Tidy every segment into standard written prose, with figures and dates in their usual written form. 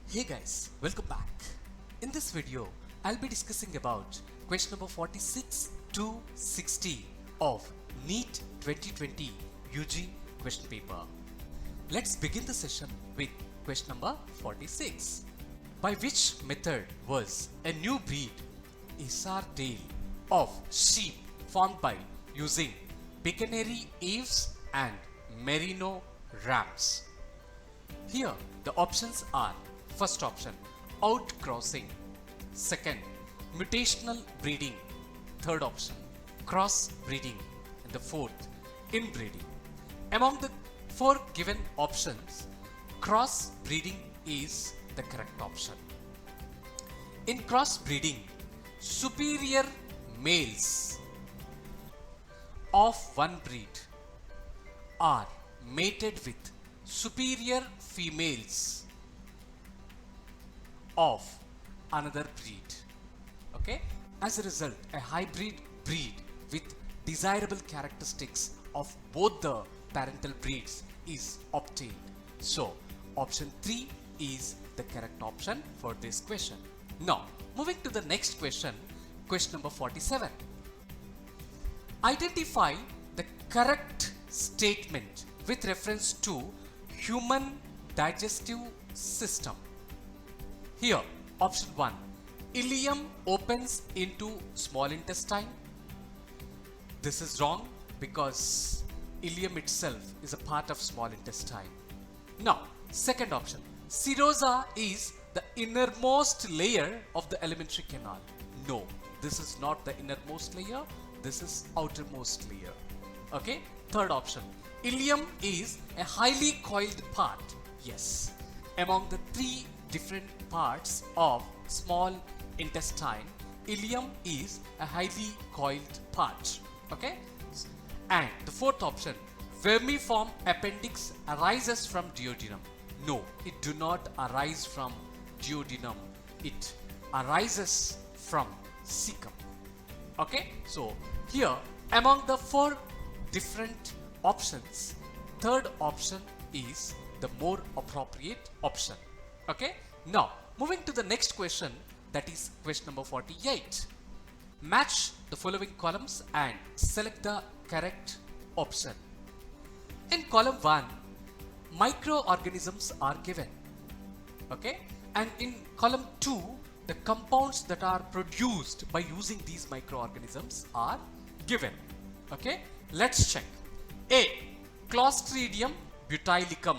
Hey guys, welcome back. In this video, I'll be discussing about question number 46 to 60 of NEET 2020 UG question paper. Let's begin the session with question number 46. By which method was a new breed, Isar tail, of sheep formed by using Piccaninny Aves and Merino rams? Here, the options are: first option, outcrossing; second, mutational breeding; third option, cross breeding; and the fourth, inbreeding. Among the four given options, cross breeding is the correct option. In cross breeding, superior males of one breed are mated with superior females of another breed. Okay? As a result, a hybrid breed with desirable characteristics of both the parental breeds is obtained. So, option 3 is the correct option for this question. Now, moving to the next question, question number 47. Identify the correct statement with reference to human digestive system. Here, option 1, ileum opens into small intestine. This is wrong because ileum itself is a part of small intestine. Now, second option, serosa is the innermost layer of the alimentary canal. No, this is not the innermost layer, this is outermost layer. Okay, third option, ileum is a highly coiled part. Yes, among the three different parts of small intestine, ileum is a highly coiled part. Okay, and the fourth option, vermiform appendix arises from duodenum. No, it do not arise from duodenum, it arises from cecum. Okay, so here among the four different options, third option is the more appropriate option. Okay, now moving to the next question, that is question number 48. Match the following columns and select the correct option. In column 1, microorganisms are given. Okay, and in column 2, the compounds that are produced by using these microorganisms are given. Okay, let's check. A, Clostridium butylicum.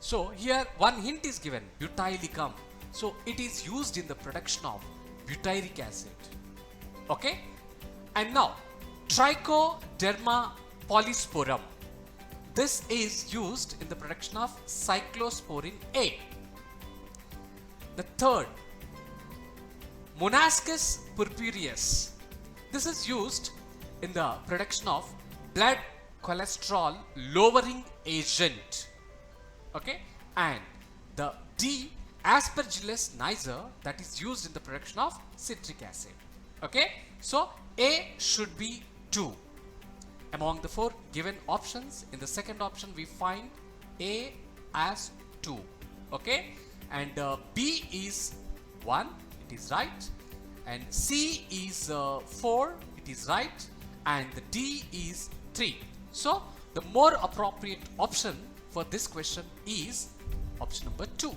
So here one hint is given, butylicum. So it is used in the production of butyric acid. Okay, and now Trichoderma polysporum. This is used in the production of cyclosporin A. The third, Monascus purpureus. This is used in the production of blood cholesterol lowering agent. Okay, and the D, Aspergillus niger, that is used in the production of citric acid. Okay, so A should be 2. Among the four given options, in the second option we find A as 2. Okay, and B is 1, it is right, and C is 4, it is right, and the D is 3. So the more appropriate option for this question is option number 2.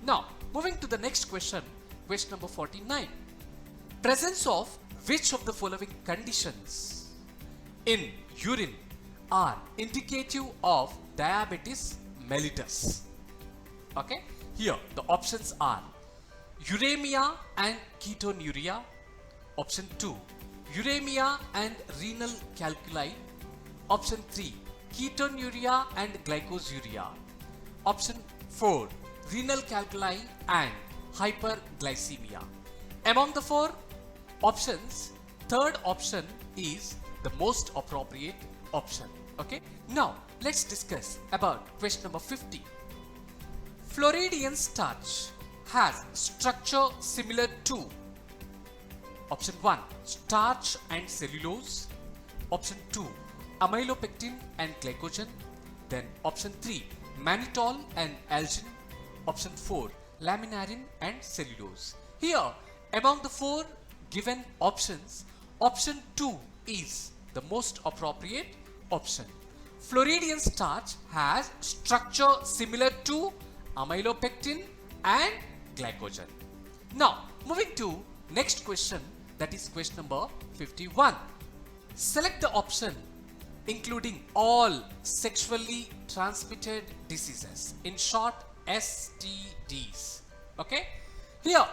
Now moving to the next question, question number 49. Presence of which of the following conditions in urine are indicative of diabetes mellitus? Okay, here the options are uremia and ketonuria. Option 2, uremia and renal calculi. Option 3, ketonuria and glycosuria. Option 4, renal calculi and hyperglycemia. Among the four options, third option is the most appropriate option. Okay, now let's discuss about question number 50. Floridian starch has structure similar to option 1, starch and cellulose; option 2, amylopectin and glycogen; then option 3, mannitol and algin; option 4, laminarin and cellulose. Here, among the 4 given options, option 2 is the most appropriate option. Floridian starch has structure similar to amylopectin and glycogen. Now, moving to next question, that is question number 51. Select the option including all sexually transmitted diseases, in short STDs. Okay, here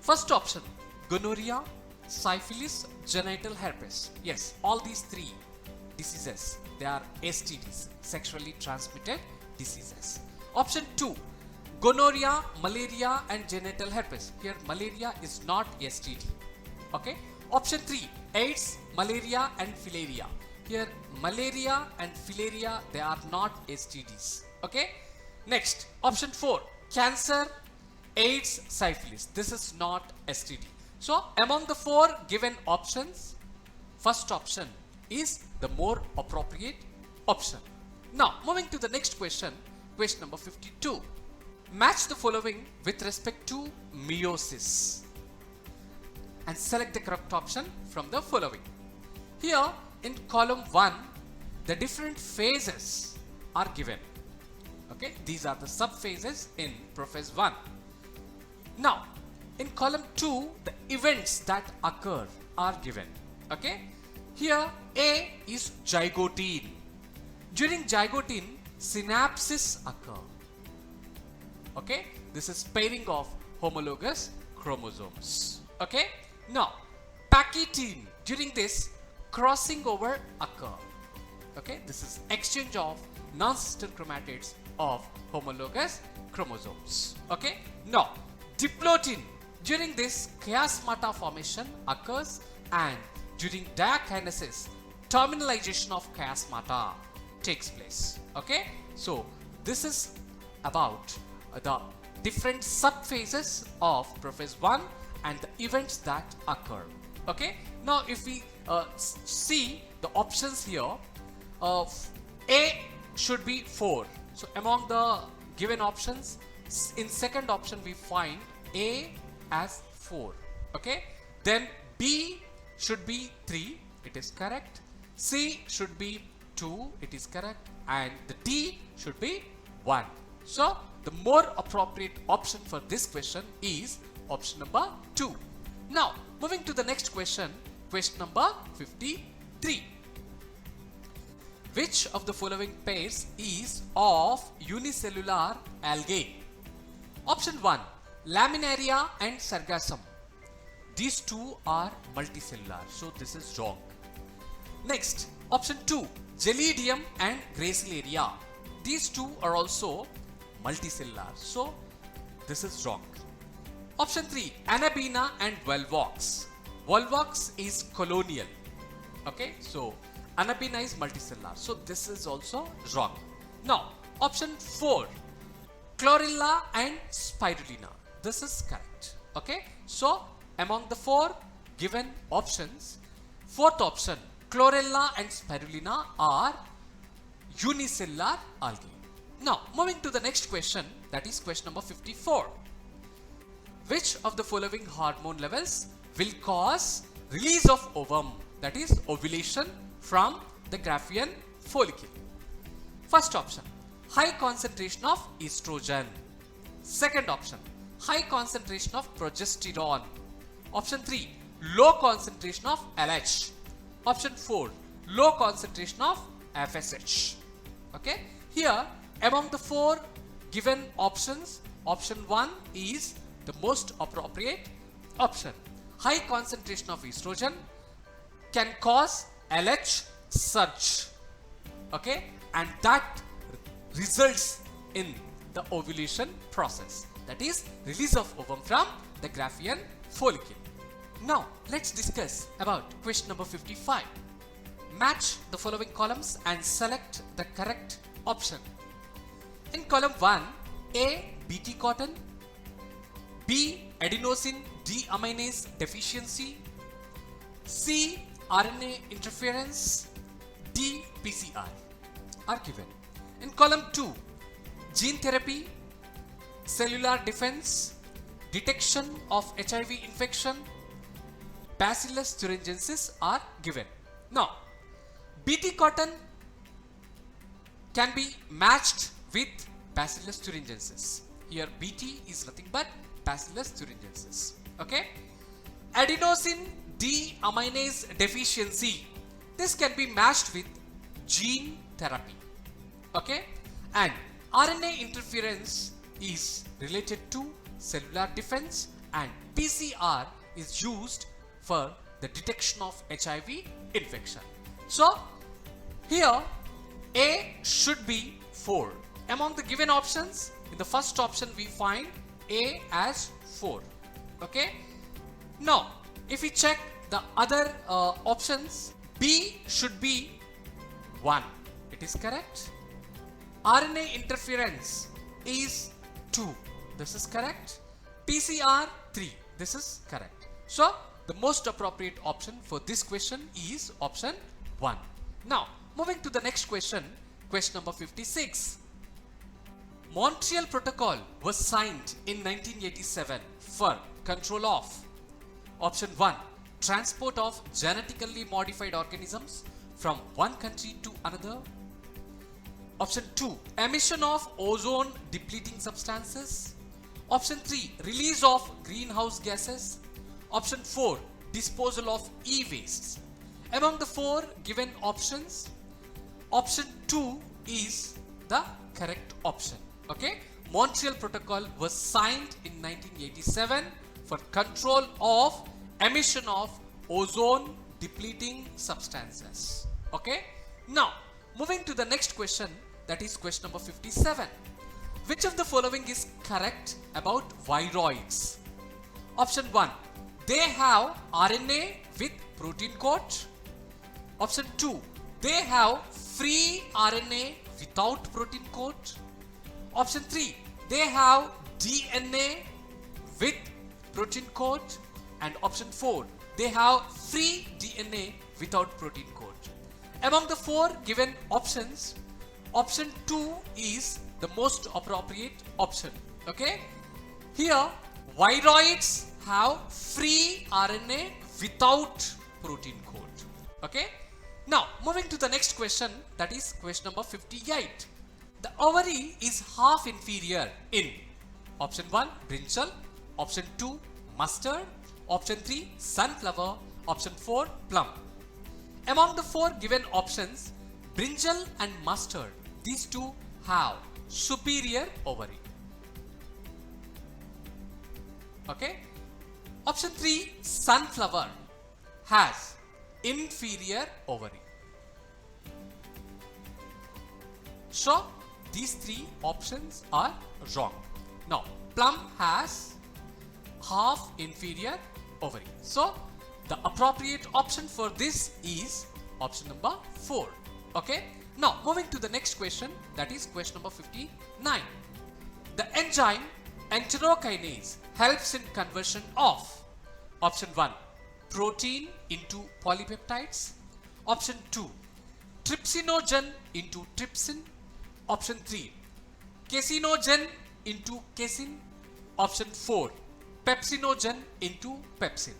first option, gonorrhea, syphilis, genital herpes. Yes, all these 3 diseases, they are STDs, sexually transmitted diseases. Option 2, gonorrhea, malaria and genital herpes. Here malaria is not STD. Okay. Option 3, AIDS, malaria and filaria. Here malaria and filaria, they are not STDs. Okay. Next, option 4, cancer, AIDS, syphilis. This is not STD. So among the 4 given options, first option is the more appropriate option. Now moving to the next question, question number 52. Match the following with respect to meiosis and select the correct option from the following. Here in column 1, the different phases are given. Okay, these are the subphases in prophase 1. Now in column 2, the events that occur are given. Okay, here A is zygote. During zygote, synapses occur. Okay, this is pairing of homologous chromosomes. Okay, now pachytene, during this crossing over occur. Okay, this is exchange of non-sister chromatids of homologous chromosomes. Okay, now diplotin, during this chiasmata formation occurs, and during diakinesis, terminalization of chiasmata takes place. Okay, so this is about the different subphases of prophase 1 and the events that occur. Okay, now if we see the options here, A should be 4. So among the given options, in second option we find A as 4. Okay, then B should be 3, it is correct. C should be 2, it is correct, and the D should be 1. So the more appropriate option for this question is option number 2. Now moving to the next question, question number 53. Which of the following pairs is of unicellular algae? Option 1, Laminaria and Sargassum. These 2 are multicellular, so this is wrong. Next, option 2, Gelidium and Gracilaria. These 2 are also multicellular, so this is wrong. Option 3, Anabina and Volvox. Volvox is colonial. Okay, so Anabina is multicellular, so this is also wrong. Now, option 4, Chlorella and Spirulina. This is correct. Okay, so among the 4 given options, fourth option, Chlorella and Spirulina are unicellular algae. Now, moving to the next question, that is question number 54. Which of the following hormone levels will cause release of ovum, that is ovulation, from the Graafian follicle? First option, high concentration of estrogen. Second option, high concentration of progesterone. Option 3, low concentration of LH. Option 4, low concentration of FSH. Okay, here among the 4 given options, option 1 is the most appropriate option. High concentration of estrogen can cause LH surge. Okay, and that results in the ovulation process, that is release of ovum from the Graafian follicle. Now let's discuss about question number 55. Match the following columns and select the correct option. In column 1, A, Bt cotton, B, adenosine deaminase deficiency, C, RNA interference, D, PCR are given. In column 2, gene therapy, cellular defense, detection of HIV infection, Bacillus thuringiensis are given. Now, Bt cotton can be matched with Bacillus thuringiensis. Here Bt is nothing but Bacillus thuringiensis. Okay. Adenosine deaminase deficiency. This can be matched with gene therapy. Okay. And RNA interference is related to cellular defense, and PCR is used for the detection of HIV infection. So here A should be 4. Among the given options, in the first option we find A as 4. Okay. Now, if we check the other options, B should be 1. It is correct. RNA interference is 2. This is correct. PCR 3. This is correct. So, the most appropriate option for this question is option 1. Now, moving to the next question, question number 56. Montreal Protocol was signed in 1987 for control of option 1, transport of genetically modified organisms from one country to another. Option 2, emission of ozone depleting substances. Option 3, release of greenhouse gases. Option 4, disposal of e-wastes. Among the 4 given options, option 2 is the correct option. Okay, Montreal Protocol was signed in 1987 for control of emission of ozone depleting substances. Okay, now moving to the next question, that is question number 57. Which of the following is correct about viroids? Option 1, they have RNA with protein coat. Option 2, they have free RNA without protein coat. Option 3, they have DNA with protein coat. And option 4, they have free DNA without protein coat. Among the 4 given options, option 2 is the most appropriate option. Okay, here viroids have free RNA without protein coat. Okay, now moving to the next question, that is question number 58. The ovary is half inferior in option 1, brinjal, option 2, mustard, option 3, sunflower, option 4, plum. Among the 4 given options, brinjal and mustard, these two have superior ovary. Okay. Option 3, sunflower, has inferior ovary. So these 3 options are wrong. Now, plum has half inferior ovary. So the appropriate option for this is option number 4. Okay. Now moving to the next question, that is question number 59. The enzyme enterokinase helps in conversion of option 1, protein into polypeptides. Option 2, trypsinogen into trypsin. Option 3, casinogen into casein. Option 4, pepsinogen into pepsin.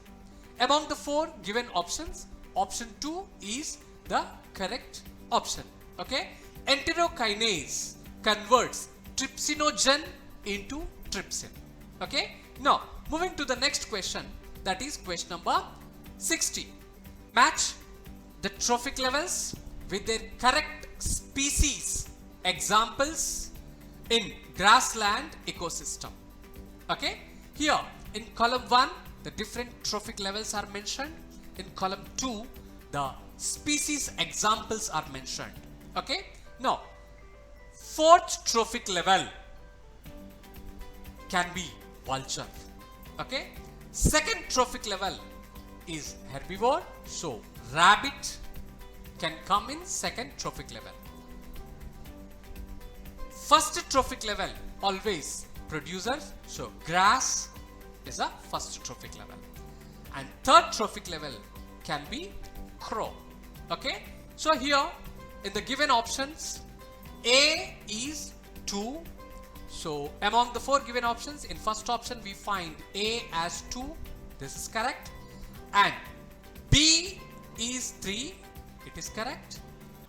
Among the 4 given options, option 2 is the correct option. Okay, enterokinase converts trypsinogen into trypsin. Okay, now moving to the next question, that is question number 60. Match the trophic levels with their correct species examples in grassland ecosystem. Okay, here in column 1 the different trophic levels are mentioned. In column 2 the species examples are mentioned. Okay, now 4th trophic level can be vulture. Okay, 2nd trophic level is herbivore, so rabbit can come in 2nd trophic level. 1st trophic level always producers, so grass is a 1st trophic level, and 3rd trophic level can be crow. Okay, so here in the given options, A is 2, So among the 4 given options, in first option we find A as 2, this is correct, and B is 3, it is correct,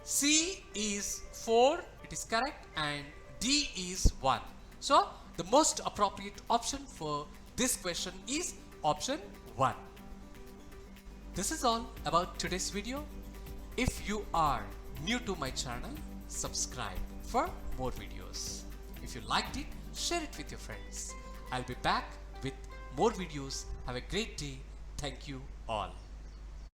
C is 4, it is correct, and D is 1. So the most appropriate option for this question is option 1. This is all about today's video. If you are new to my channel, subscribe for more videos. If you liked it, share it with your friends. I'll be back with more videos. Have a great day. Thank you all.